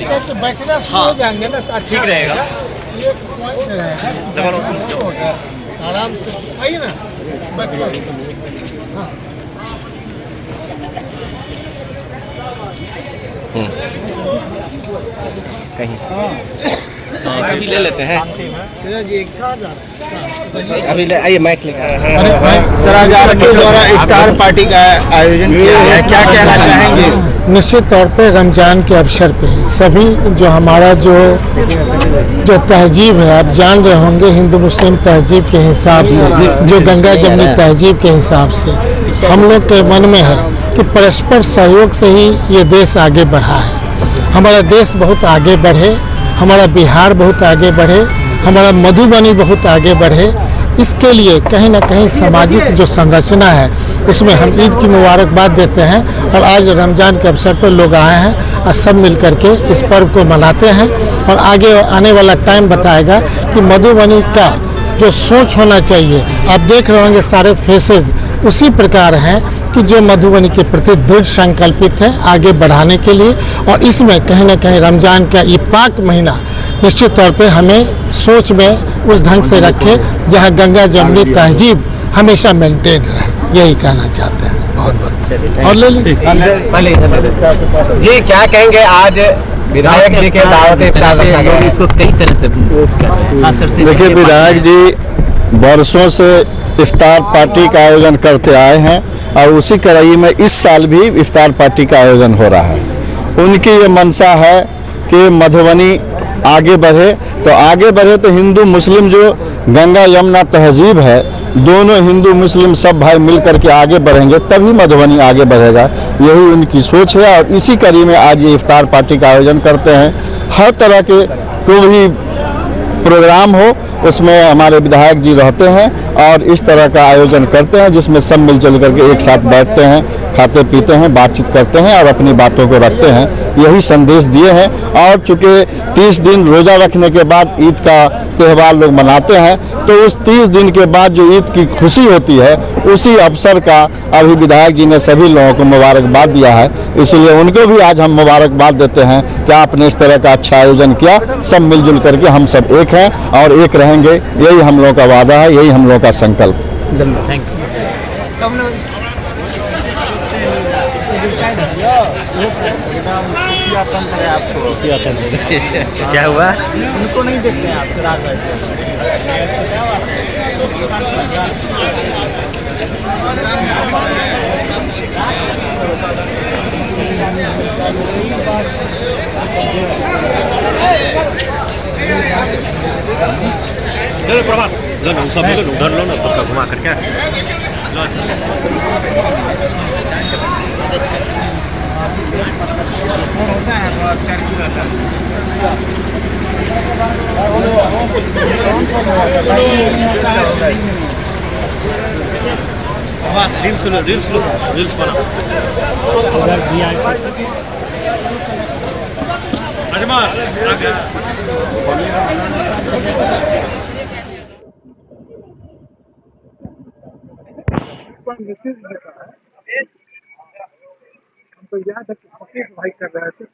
वाली। बैठना शुरू हाँ। हो जाएंगे ना तो अच्छा ठीक रहेगा। ये पॉइंट रहेगा, हो गया आराम से आइए ना हाँ। कहीं अभी ले लेते हैं। अभी आइए माइक लेकर। सर, आज आपके द्वारा इफ्तार पार्टी का आयोजन किया है, क्या कहना चाहेंगे? निश्चित तौर पे रमज़ान के अवसर पे सभी जो हमारा जो तहजीब है, आप जान रहे होंगे हिंदू मुस्लिम तहजीब के हिसाब से, जो गंगा जमनी तहजीब के हिसाब से हम लोग के मन में है कि परस्पर सहयोग से ही ये देश आगे बढ़ा है। हमारा देश बहुत आगे बढ़े, हमारा बिहार बहुत आगे बढ़े, हमारा मधुबनी बहुत आगे बढ़े, इसके लिए कहीं ना कहीं सामाजिक जो संरचना है उसमें हम ईद की मुबारकबाद देते हैं। और आज रमज़ान के अवसर पर लोग आए हैं और सब मिल कर के इस पर्व को मनाते हैं। और आगे आने वाला टाइम बताएगा कि मधुबनी का जो सोच होना चाहिए, आप देख रहे होंगे सारे फेसेस उसी प्रकार हैं कि जो मधुबनी के प्रति दृढ़ संकल्पित है आगे बढ़ाने के लिए। और इसमें कहीं ना कहीं रमज़ान का ये पाक महीना निश्चित तौर पे हमें सोच में उस ढंग से रखे जहां गंगा जमनी तहजीब हमेशा मेंटेन रहे, यही कहना चाहते हैं। बहुत बहुत और ले लीजिए जी, क्या कहेंगे आज विधायक जी के दावत इफ्तार रखा गया है? इसको कई तरह से खासकर से देखिए, विधायक जी वर्षों से इफ्तार पार्टी का आयोजन करते आए हैं और उसी कड़ाई में इस साल भी इफ्तार पार्टी का आयोजन हो रहा है। उनकी ये मंशा है कि मधुबनी आगे बढ़े, तो आगे बढ़े तो हिंदू मुस्लिम जो गंगा यमुना तहजीब है, दोनों हिंदू मुस्लिम सब भाई मिल करके आगे बढ़ेंगे तभी मधुबनी आगे बढ़ेगा, यही उनकी सोच है। और इसी कड़ी में आज ये इफ्तार पार्टी का आयोजन करते हैं। हर तरह के कोई भी प्रोग्राम हो उसमें हमारे विधायक जी रहते हैं और इस तरह का आयोजन करते हैं जिसमें सब मिलजुल करके एक साथ बैठते हैं, खाते पीते हैं, बातचीत करते हैं और अपनी बातों को रखते हैं। यही संदेश दिए हैं। और चूँकि 30 दिन रोज़ा रखने के बाद ईद का त्यौहार लोग मनाते हैं, तो उस 30 दिन के बाद जो ईद की खुशी होती है उसी अवसर का अभी विधायक जी ने सभी लोगों को मुबारकबाद दिया है। इसलिए उनको भी आज हम मुबारकबाद देते हैं कि आपने इस तरह का अच्छा आयोजन किया। सब मिलजुल करके हम सब एक हैं और एक रहेंगे, यही हम लोगों का वादा है, यही हम लोगों का संकल्प। Thank you. क्या हुआ? उनको नहीं देखते हैं आप रात प्रभात सब उधर लो ना, सबका घुमा कर क्या रील्स बना हमको याद है कि भाई कर रहे थे